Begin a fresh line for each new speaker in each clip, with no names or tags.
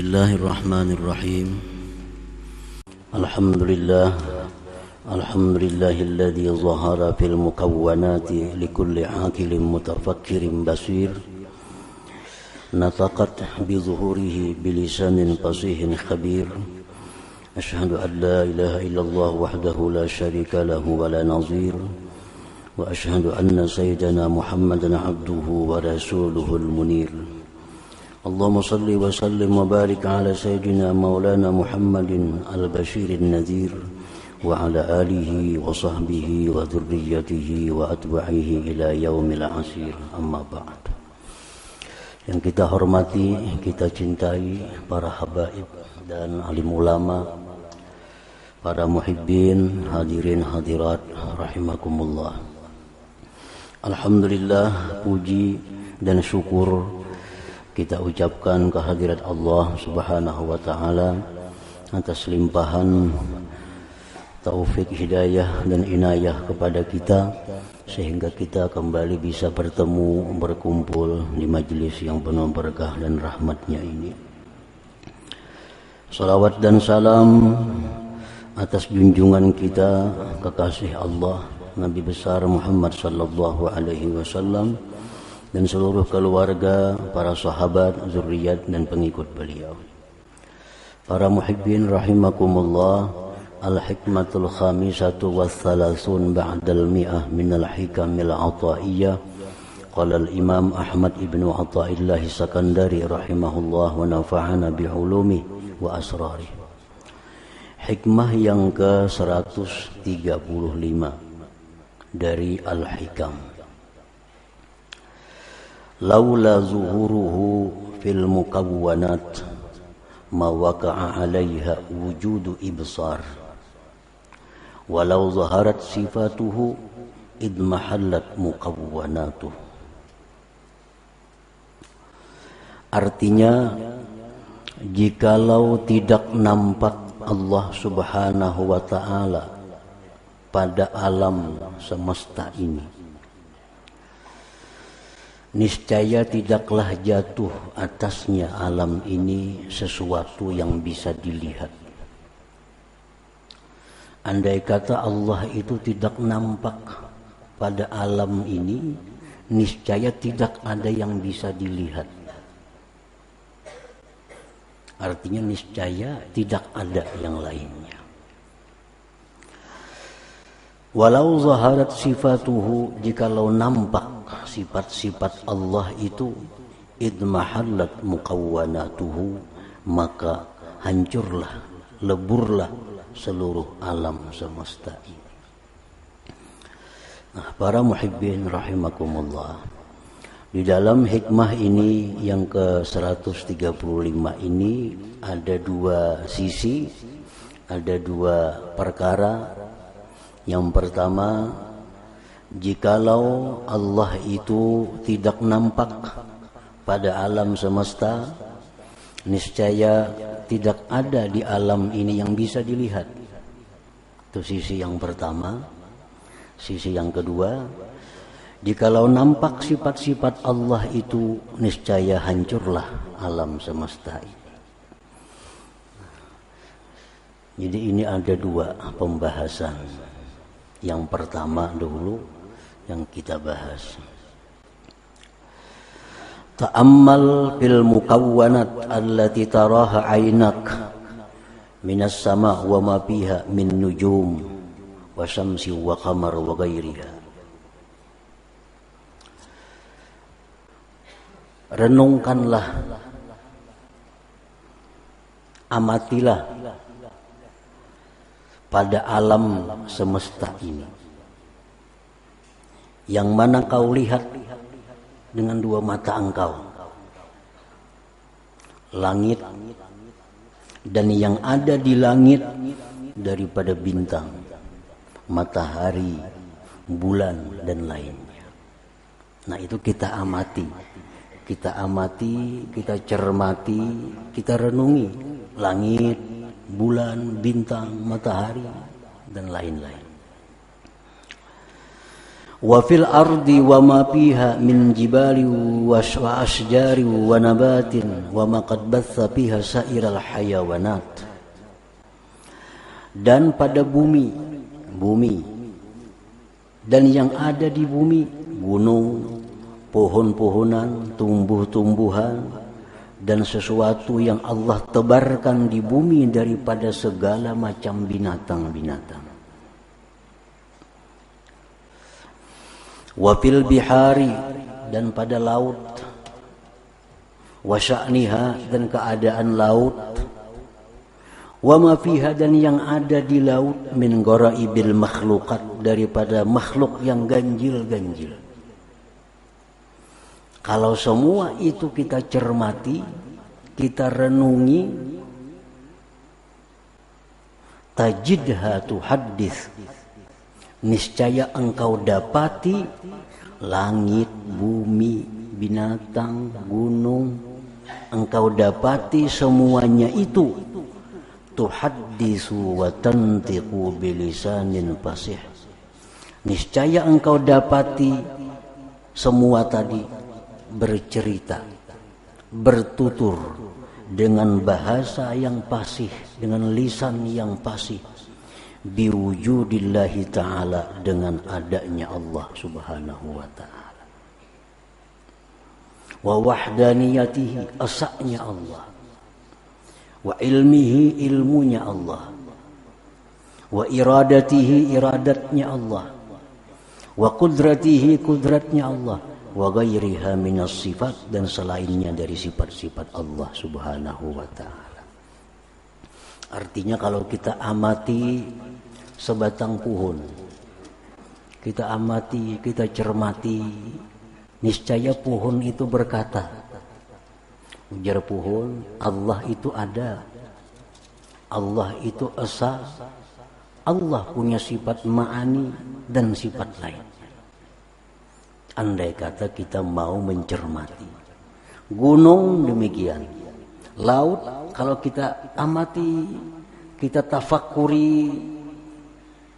Bismillahirrahmanirrahim. Alhamdulillahilladzi zahara fil mukawwanati likulli aqilin mutafakkirin basir. Nataqat bi zuhurihi bilisanin fasihin khabir. Ashhadu an la ilaha illallah wahdahu la syarika lahu wa la nazir. Wa ashhadu anna sayyidana Muhammadan abduhu wa rasuluhul munir. Allahumma salli wa sallim wa barik ala sayyidina maulana Muhammadin al-bashirin nadhir wa ala alihi wa sahbihi wa dhurriyyatihi wa atba'ihi ila yaumil asir, amma ba'd. Yang kita hormati, kita cintai para habaib dan alim ulama, para muhibbin, hadirin hadirat rahimakumullah. Alhamdulillah, puji dan syukur kita ucapkan kehadirat Allah Subhanahu wa taala atas limpahan taufik hidayah dan inayah kepada kita sehingga kita kembali bisa bertemu, berkumpul di majelis yang penuh berkah dan rahmatnya ini. Salawat dan salam atas junjungan kita, kekasih Allah, Nabi besar Muhammad sallallahu alaihi wasallam, dan seluruh keluarga, para sahabat, zuriat dan pengikut beliau. Para muhibbin rahimakumullah, al-hikmatul khamisatu wa thalathun ba'dal mi'ah minal hikamil ata'iyyah. Qala al-imam Ahmad ibnu Ata'illah Sakandari rahimahullah wa nafa'ana bi'ulumi wa asrari. Hikmah yang ke-135 dari Al-Hikam. Laula zuhuruhu fil mukawwanat ma waqa'a 'alaiha wujudu ibsar walau zaharat sifatuhu idmahallat mukawwanatuh. Artinya, jikalau tidak nampak Allah Subhanahu wa ta'ala pada alam semesta ini, niscaya tidaklah jatuh atasnya alam ini sesuatu yang bisa dilihat. Andai kata Allah itu tidak nampak pada alam ini, niscaya tidak ada yang bisa dilihat. Artinya niscaya tidak ada yang lainnya. Walau zaharat sifatuhu, jikalau nampak sifat-sifat Allah itu, idmahallat mukawwanatuhu, maka hancurlah, leburlah seluruh alam semesta ini. Nah, para muhibbin rahimakumullah, di dalam hikmah ini yang ke-135 ini ada dua sisi, ada dua perkara. Yang pertama, jikalau Allah itu tidak nampak pada alam semesta, niscaya tidak ada di alam ini yang bisa dilihat. Itu sisi yang pertama. Sisi yang kedua, jikalau nampak sifat-sifat Allah itu, niscaya hancurlah alam semesta ini. Jadi ini ada dua pembahasan. Yang pertama dulu yang kita bahas. Ta'ammal fil mukawwanat allati taraha 'ainak minas sama' wa ma fiha min nujum wa syamsi wa qamar wa ghairiha. Renungkanlah, amatilah pada alam semesta ini, yang mana kau lihat dengan dua mata engkau, langit dan yang ada di langit daripada bintang, matahari, bulan dan lainnya. Nah, itu kita amati, kita cermati, kita renungi langit, bulan, bintang, matahari dan lain-lain. Wa fil ardi wa ma fiha min jibali wa asjari wa nabatin wa ma qad batha fiha sa'iral hayawanat. Dan pada bumi dan yang ada di bumi, gunung, pohon-pohonan, tumbuh-tumbuhan, dan sesuatu yang Allah tebarkan di bumi daripada segala macam binatang-binatang. Wa fil bihari, dan pada laut, wa sya'niha, dan keadaan laut, wa ma fiha, dan yang ada di laut, min ghoraibil makhluqat, daripada makhluk yang ganjil-ganjil. Kalau semua itu kita cermati, kita renungi, tajidha tuhaddits, niscaya engkau dapati langit, bumi, binatang, gunung, engkau dapati semuanya itu tuhaddisu wa tantiqu bilisanin fasih. Niscaya engkau dapati semua tadi bercerita, bertutur dengan bahasa yang fasih, dengan lisan yang fasih, biwujudillahi ta'ala, dengan adanya Allah subhanahu wa ta'ala, wa wahdaniyatihi, asa'nya Allah, wa ilmihi, ilmunya Allah, wa iradatihi, iradatnya Allah, wa kudratihi, kudratnya Allah, wa ghairiha minas sifat, dan selainnya dari sifat-sifat Allah subhanahu wa ta'ala. Artinya kalau kita amati sebatang pohon, kita amati, kita cermati, niscaya pohon itu berkata, ujar pohon, Allah itu ada, Allah itu esa, Allah punya sifat ma'ani dan sifat lain. Andai kata kita mau mencermati, gunung demikian, laut kalau kita amati, kita tafakuri,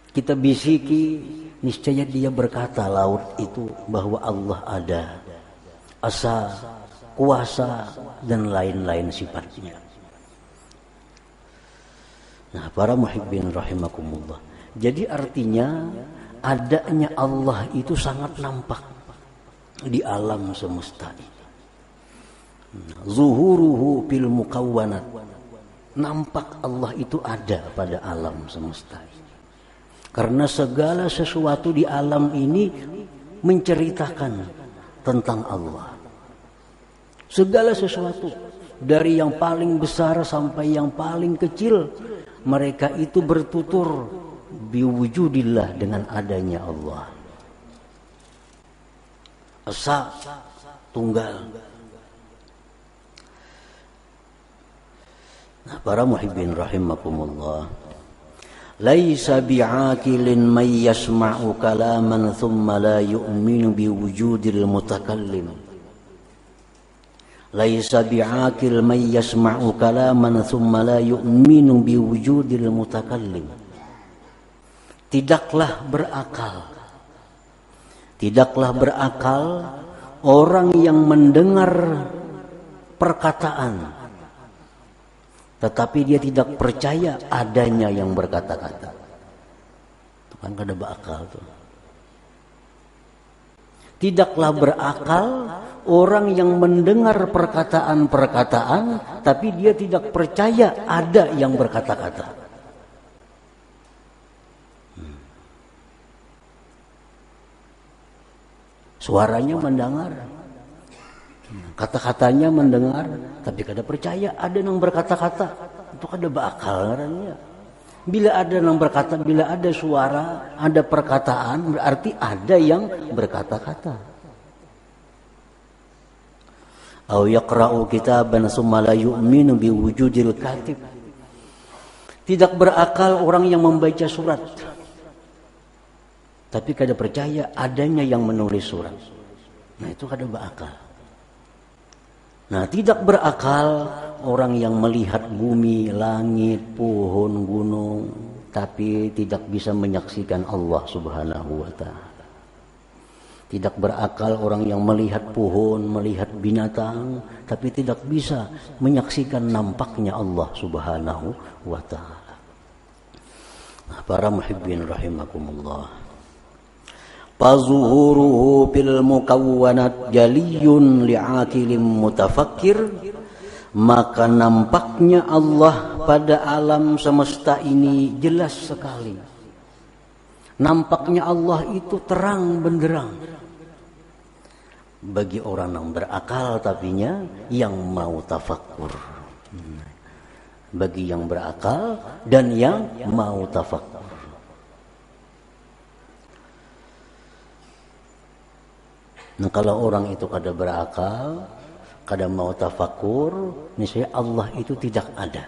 kita bisiki, niscaya dia berkata, laut itu, bahwa Allah ada, asa, kuasa, dan lain-lain sifatnya. Nah, para muhibbin rahimakumullah, jadi artinya adanya Allah itu sangat nampak di alam semesta ini. Zuhuruhu fil mukawwanat, nampak Allah itu ada pada alam semesta ini. Karena segala sesuatu di alam ini menceritakan tentang Allah. Segala sesuatu, dari yang paling besar sampai yang paling kecil, mereka itu bertutur biwujudillah, dengan adanya Allah. Esa, tunggal. Nah, para muhibbin rahimakumullah, laisa bi'aqilin may yasma'u kalaman thumma la yu'minu biwujudil mutakallim. Laisa bi'aqil may yasma'u kalaman thumma la yu'minu biwujudil mutakallim. Tidaklah berakal orang yang mendengar perkataan tetapi dia tidak percaya adanya yang berkata-kata. Itu kan kada berakal tuh. Tidaklah berakal orang yang mendengar perkataan-perkataan tapi dia tidak percaya ada yang berkata-kata. Suaranya mendengar, kata-katanya mendengar, tapi kada percaya ada yang berkata-kata. Itu kada beakal ngarannya. Bila ada yang berkata, bila ada suara, ada perkataan, berarti ada yang berkata-kata. Au yaqra'u kitaban tsumma la yu'minu biwujudil katib. Tidak berakal orang yang membaca surat, tapi kada percaya adanya yang menulis surat. Nah, itu kada berakal. Nah, tidak berakal orang yang melihat bumi, langit, pohon, gunung, tapi tidak bisa menyaksikan Allah subhanahu wa ta'ala. Tidak berakal orang yang melihat pohon, melihat binatang, tapi tidak bisa menyaksikan nampaknya Allah Subhanahu wa ta'ala. Nah, para muhibbin rahimakumullah. Fazuhuruhu bil mukawwanat jaliyun li'akilim mutafakkir. Maka nampaknya Allah pada alam semesta ini jelas sekali. Nampaknya Allah itu terang benderang bagi orang yang berakal, tapinya yang mau tafakkur. Bagi yang berakal dan yang mau tafakkur. Nah, kalau orang itu kada berakal, kada mau tafakkur, niscaya Allah itu tidak ada.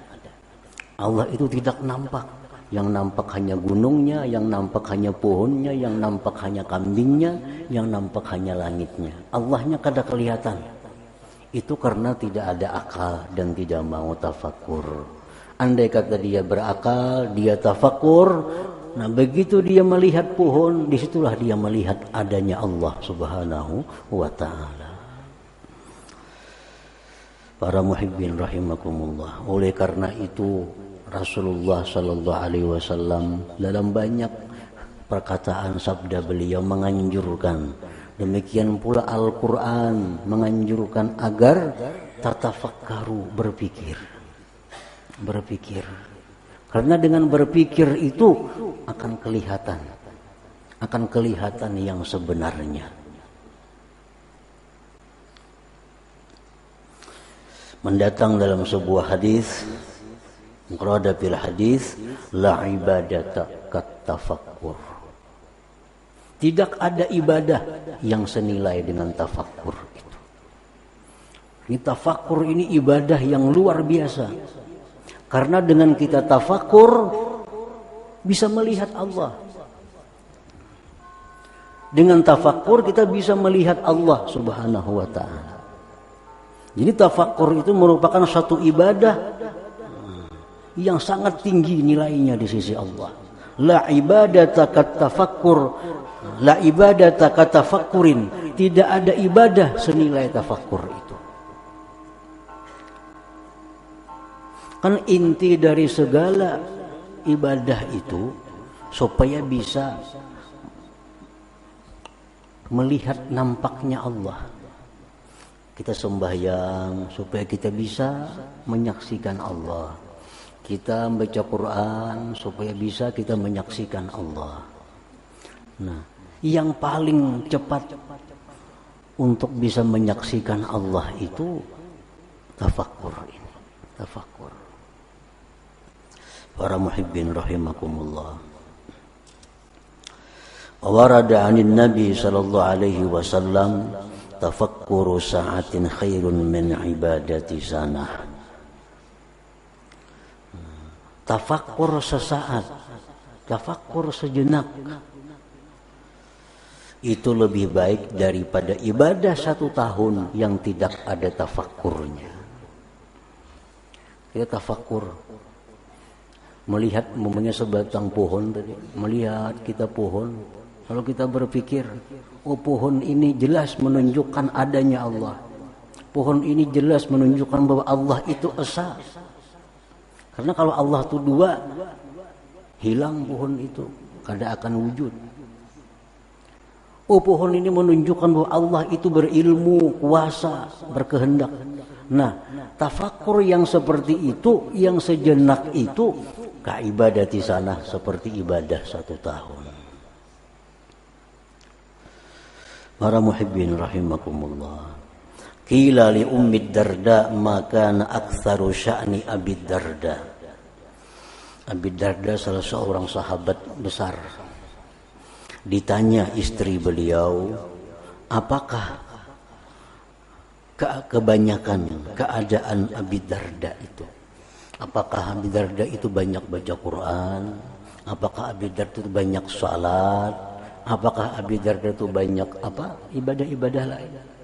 Allah itu tidak nampak. Yang nampak hanya gunungnya, yang nampak hanya pohonnya, yang nampak hanya kambingnya, yang nampak hanya langitnya. Allahnya kada kelihatan. Itu karena tidak ada akal dan tidak mau tafakkur. Andai kata dia berakal, dia tafakkur, nah begitu dia melihat pohon, disitulah dia melihat adanya Allah Subhanahu wa ta'ala. Para muhibbin rahimakumullah. Oleh karena itu Rasulullah sallallahu alaihi wasallam dalam banyak perkataan sabda beliau menganjurkan, demikian pula Al-Qur'an menganjurkan agar tatafakkaru, berpikir. Karena dengan berpikir itu akan kelihatan yang sebenarnya. Mendatang dalam sebuah hadis, qala fil hadis la ibadata kat tafakkur. Tidak ada ibadah yang senilai dengan tafakkur itu. Ini tafakkur ini ibadah yang luar biasa. Karena dengan kita tafakkur bisa melihat Allah. Dengan tafakkur kita bisa melihat Allah Subhanahu wa ta'ala. Jadi tafakkur itu merupakan satu ibadah yang sangat tinggi nilainya di sisi Allah. La ibadata kat tafakkur, la ibadata kat tafakkurin. Tidak ada ibadah senilai tafakkur itu. Kan inti dari segala ibadah itu supaya bisa melihat nampaknya Allah. Kita sembahyang supaya kita bisa menyaksikan Allah. Kita membaca Quran supaya bisa kita menyaksikan Allah. Nah, yang paling cepat untuk bisa menyaksikan Allah itu tafakkur ini. Tafakkur. Para muhibbin rahimakumullah. Warada 'anil Nabi sallallahu alaihi wasallam tafakkuru sa'atin khairun min ibadati sanah. Tafakkur sesaat, tafakkur sejenak, itu lebih baik daripada ibadah 1 tahun yang tidak ada tafakkurnya. Kita tafakkur, melihat momennya sebatang pohon tadi, melihat kita pohon, lalu kita berpikir, oh pohon ini jelas menunjukkan adanya Allah. Pohon ini jelas menunjukkan bahwa Allah itu esa. Karena kalau Allah itu 2, hilang pohon itu, kada akan wujud. Oh pohon ini menunjukkan bahwa Allah itu berilmu, kuasa, berkehendak. Nah, tafakkur yang seperti itu, yang sejenak itu, kaibadati sana, seperti ibadah 1 tahun. Para muhibbin rahimakumullah. Qila li Ummi Darda maka aktsaru sya'ni Abi Darda. Abi Darda salah seorang sahabat besar. Ditanya istri beliau, apakah kebanyakan keadaan Abi Darda itu? Apakah Abi Darda itu banyak baca Quran? Apakah Abi Darda itu banyak salat? Apakah Abi Darda itu banyak ibadah-ibadah lain?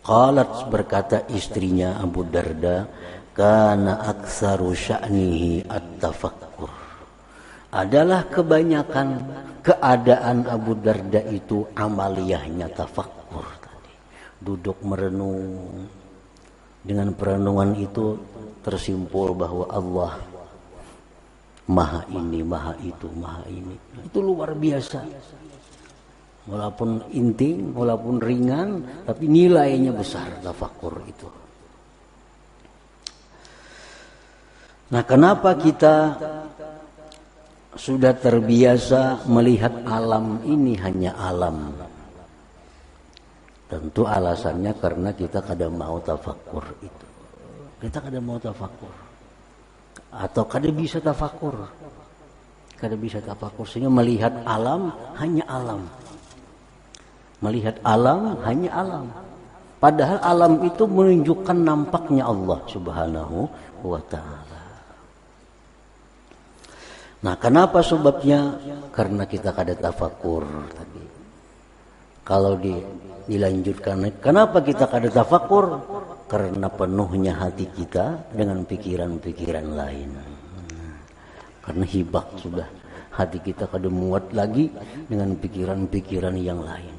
Qalat, berkata istrinya Abu Darda, kana aktsaru sya'nihi at-tafakkur. adalah kebanyakan keadaan Abu Darda itu amaliyahnya tafakkur tadi. Duduk merenung. Dengan perenungan itu tersimpul bahwa Allah Maha ini, Maha itu, Maha ini. Itu luar biasa. Walaupun inti, walaupun ringan, tapi nilainya besar tafakkur itu. Nah, kenapa kita sudah terbiasa melihat alam ini hanya alam? Tentu alasannya karena kita kadang mau tafakkur itu. Kita kadang mau tafakkur. Atau kadang bisa tafakkur. Kadang bisa tafakkur. Sehingga melihat alam hanya alam. Melihat alam hanya alam. Padahal alam itu menunjukkan nampaknya Allah Subhanahu wa ta'ala. Nah, kenapa sebabnya? Karena kita kadang tafakkur tadi. Kalau dilanjutkan, kenapa kita kada tafakkur? Karena penuhnya hati kita dengan pikiran-pikiran lain. Karena hibak sudah, hati kita kada muat lagi dengan pikiran-pikiran yang lain.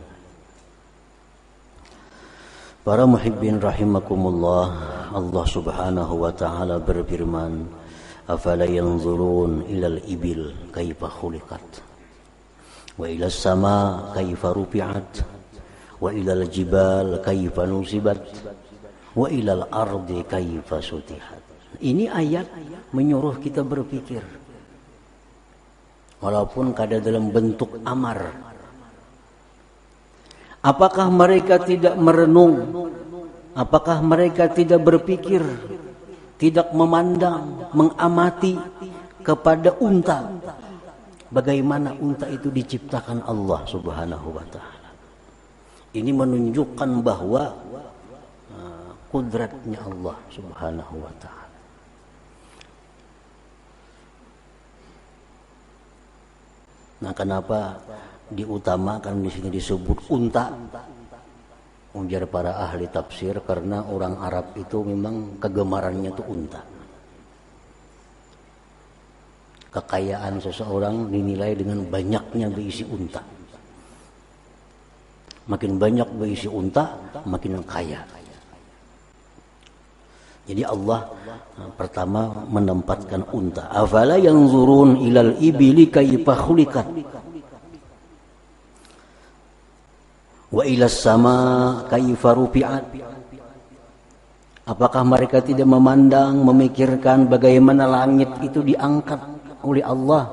Para muhibbin rahimakumullah, Allah Subhanahu wa ta'ala berfirman, afala yanzurun ilal ibil kaifa khuliqat wa ilas sama kaifa rufi'at wa ilal jibal kaifa nusibat wa ilal ardi kaifa sutihat. Ini ayat menyuruh kita berpikir, walaupun kadang dalam bentuk amar. Apakah mereka tidak merenung? Apakah mereka tidak berpikir, tidak memandang, mengamati kepada unta? Bagaimana unta itu diciptakan Allah Subhanahu wa ta'ala. Ini menunjukkan bahwa kudratnya Allah Subhanahu wa ta'ala. Nah, kenapa diutamakan di sini disebut unta? Ujar para ahli tafsir, karena orang Arab itu memang kegemarannya itu unta. Kekayaan seseorang dinilai dengan banyaknya berisi unta. Makin banyak berisi unta, makin kaya. Jadi Allah pertama menempatkan unta. Afala yanzurun ilal ibili kaifa khuliqat wa ilas sama kaifa rufi'at. Apakah mereka tidak memandang, memikirkan bagaimana langit itu diangkat oleh Allah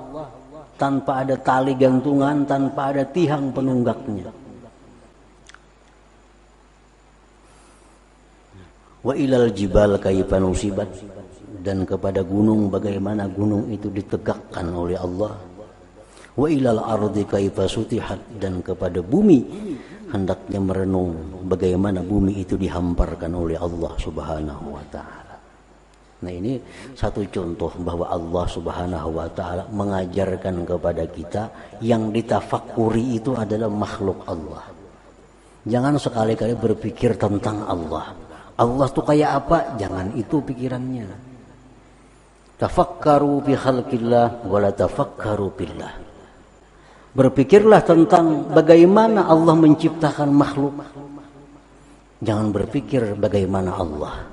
tanpa ada tali gantungan, tanpa ada tiang penunggaknya? Wa ilal jibal kaifa nusibat, dan kepada gunung bagaimana gunung itu ditegakkan oleh Allah. Wa ilal ardi kaifa sutihat, dan kepada bumi hendaknya merenung bagaimana bumi itu dihamparkan oleh Allah Subhanahu wa ta'ala. Nah, ini satu contoh bahwa Allah Subhanahu wa ta'ala mengajarkan kepada kita yang ditafakuri itu adalah makhluk Allah. Jangan sekali-kali berpikir tentang Allah. Allah tuh kayak apa? Jangan itu pikirannya. Tafakkaru fi khalqillah wa la tafakkaru billah. Berpikirlah tentang bagaimana Allah menciptakan makhluk. Jangan berpikir bagaimana Allah.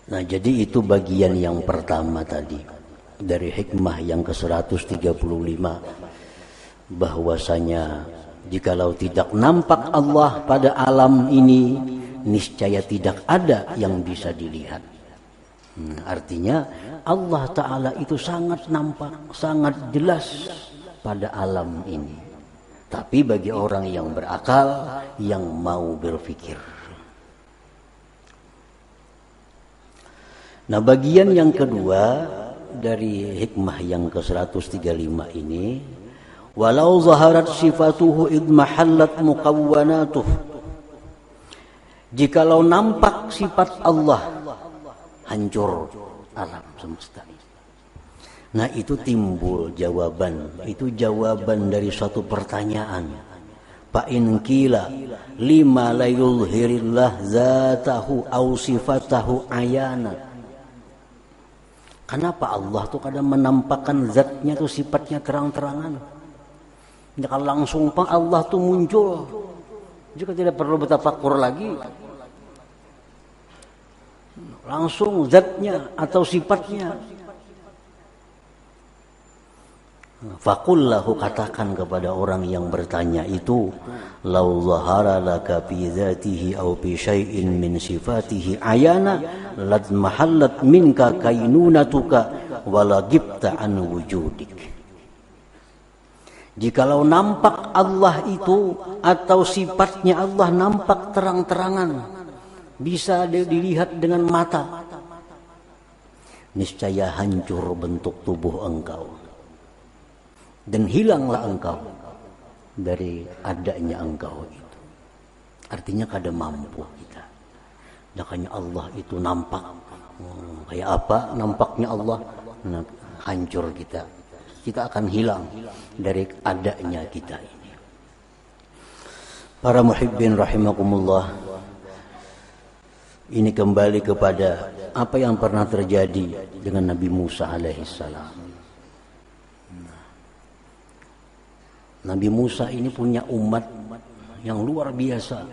Nah, jadi itu bagian yang pertama tadi dari hikmah yang ke-135, bahwasanya jikalau tidak nampak Allah pada alam ini, niscaya tidak ada yang bisa dilihat. Artinya Allah Ta'ala itu sangat nampak, sangat jelas pada alam ini. Tapi bagi orang yang berakal, yang mau berpikir. Nah, bagian yang kedua dari hikmah yang ke-135 ini, walau zaharat sifatuhu idmahallat muqawwanatuh. Jikalau nampak sifat Allah, hancur alam semesta. Nah, itu timbul jawaban. Itu jawaban dari suatu pertanyaan. Fa in qila lima la yulhirillah zatahu aw sifatahu ayana Kenapa Allah tuh kadang menampakkan zatnya tuh sifatnya terang-terangan? Kalau langsung Allah tuh muncul, juga tidak perlu bertafakur lagi. Langsung zatnya atau sifatnya. Faqullahu, katakan kepada orang yang bertanya itu, lau zahara laka fi dzatihi aw fi syai'in min sifatihi ayana lad mahallat minka kainunatuka wala gibta an wujudik. Jikalau nampak Allah itu atau sifatnya Allah nampak terang-terangan, bisa dilihat dengan mata, niscaya hancur bentuk tubuh engkau dan hilanglah engkau dari adanya engkau itu. Artinya kada mampu kita. Makanya Allah itu nampak. Kayak apa nampaknya Allah? Nah, hancur kita. Kita akan hilang dari adanya kita ini. Para muhibbin rahimakumullah, ini kembali kepada apa yang pernah terjadi dengan Nabi Musa alaihissalam. Nabi Musa ini punya umat yang luar biasa,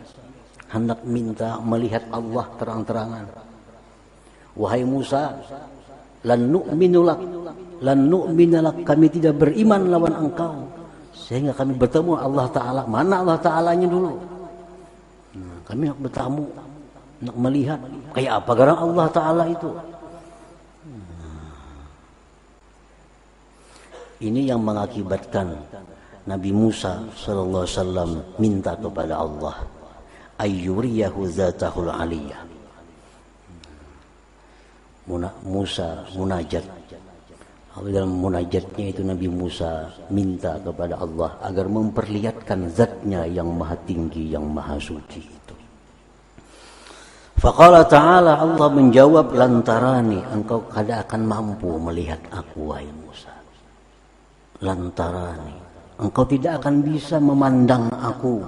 hendak minta melihat Allah terang-terangan. Wahai Musa, lan nu'minu lak, kami tidak beriman lawan engkau sehingga kami bertemu Allah Ta'ala. Mana Allah Ta'alanya dulu? Kami nak bertemu, nak melihat kayak apa garang Allah Ta'ala itu. Ini yang mengakibatkan Nabi Musa sallallahu alaihi wasallam minta kepada Allah ayyuriyahu zatahul aliyah. Musa munajat. Dalam munajatnya itu Nabi Musa minta kepada Allah agar memperlihatkan zatnya yang maha tinggi, yang maha suci itu. Faqala ta'ala, Allah menjawab, lantarani, engkau kada akan mampu melihat aku wahai Musa. Lantarani, engkau tidak akan bisa memandang aku.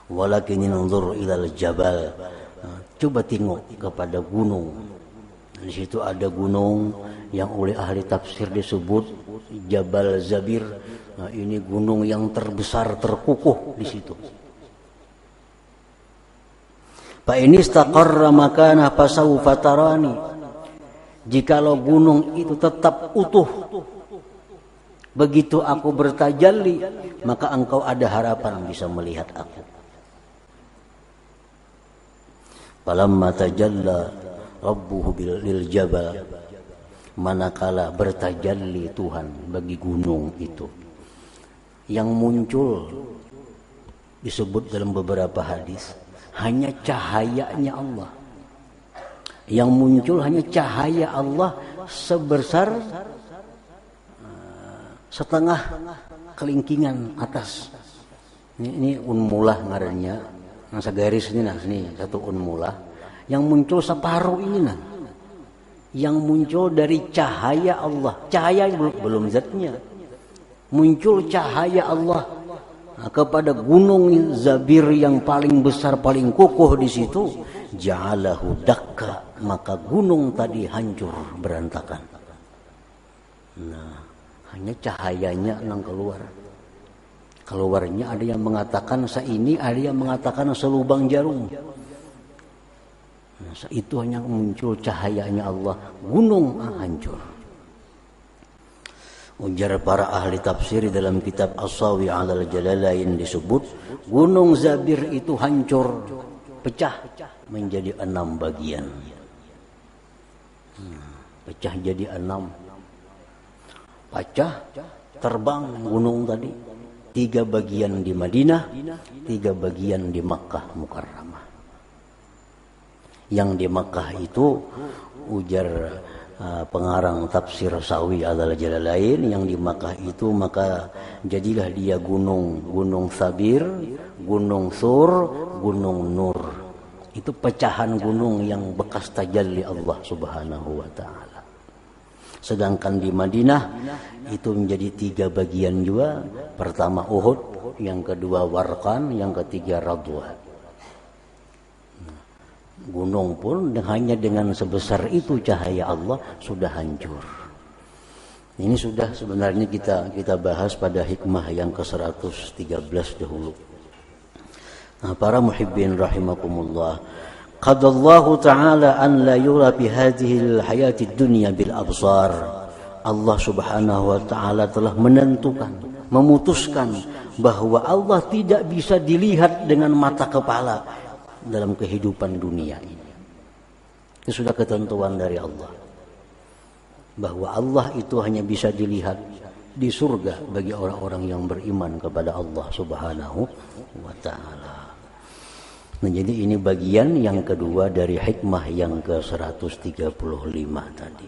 Walakin inzur ilal jabal, coba tengok kepada gunung. Di situ ada gunung yang oleh ahli tafsir disebut Jabal Zabir. Nah, ini gunung yang terbesar, terkukuh di situ. Fa in istaqarra makanah fasawfa tarani. Jikalau gunung itu tetap utuh, begitu aku bertajalli, maka engkau ada harapan bisa melihat aku. Falamma tajalla rabbuhu lil jabal, manakala bertajalli Tuhan bagi gunung itu, yang muncul disebut dalam beberapa hadis hanya cahayanya Allah. Yang muncul hanya cahaya Allah sebesar setengah kelingkingan atas. Ini unmulah ngarannya. Yang segaris ini nah, sini satu unmulah. Yang muncul separuh ini nah. Yang muncul dari cahaya Allah. Cahaya belum zatnya. Muncul cahaya Allah kepada gunung Zabir yang paling besar, paling kokoh di situ. Ja'alahu dakka, maka gunung tadi hancur berantakan. Nah, hanya cahayanya yang keluar. Keluarnya ada yang mengatakan seini, ada yang mengatakan selubang jarum. Nah, itu hanya muncul cahayanya Allah, gunung hancur. Ujar para ahli tafsir dalam kitab As-Sawi 'alal Jalalain disebut gunung Zabir itu hancur, pecah menjadi 6 bagian. Pecah jadi 6. Pecah, terbang gunung tadi. 3 bagian di Madinah, 3 bagian di Makkah Mukarramah. Yang di Makkah itu ujar pengarang tafsir Sawi 'alal Jalalain, yang di Makkah itu maka jadilah dia gunung Sabir, gunung Sur, gunung Nur. Itu pecahan gunung yang bekas tajalli Allah Subhanahu wa taala. Sedangkan di Madinah itu menjadi 3 bagian juga. Pertama Uhud, yang kedua Warqan, yang ketiga Radwa. Gunung pun hanya dengan sebesar itu cahaya Allah sudah hancur. Ini sudah sebenarnya kita bahas pada hikmah yang ke-113 dahulu. Nah, para muhibbin rahimakumullah, qadallahu ta'ala an la yura bi hadhihi al-hayati ad-dunya bil absar. Allah Subhanahu wa taala telah menentukan, memutuskan bahwa Allah tidak bisa dilihat dengan mata kepala dalam kehidupan dunia ini. Itu sudah ketentuan dari Allah. Bahwa Allah itu hanya bisa dilihat di surga bagi orang-orang yang beriman kepada Allah Subhanahu wa taala. Nah, jadi ini bagian yang kedua dari hikmah yang ke-135 tadi.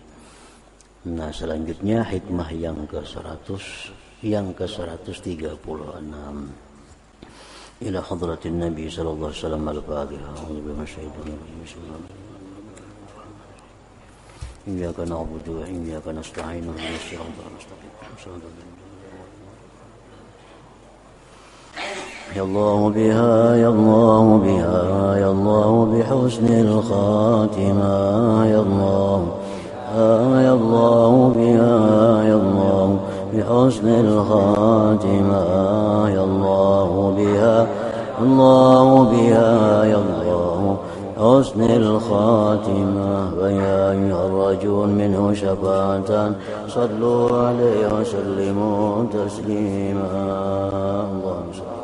Nah, selanjutnya hikmah yang ke-136. Ila hadratin Nabi sallallahu alaihi wasallam al-Fatihah. إياك نعبد وإياك نستعين اهدنا الصراط المستقيم يا الله بها يا الله بها يا الله بحسن الخاتمة يا الله يا الله بها يا الله بحسن الخاتمة يا الله بها الله بها يا الله حسن الخاتمة ويا أيها الرجل منه شفاعة صلوا عليه وسلموا تسليما اللهم صل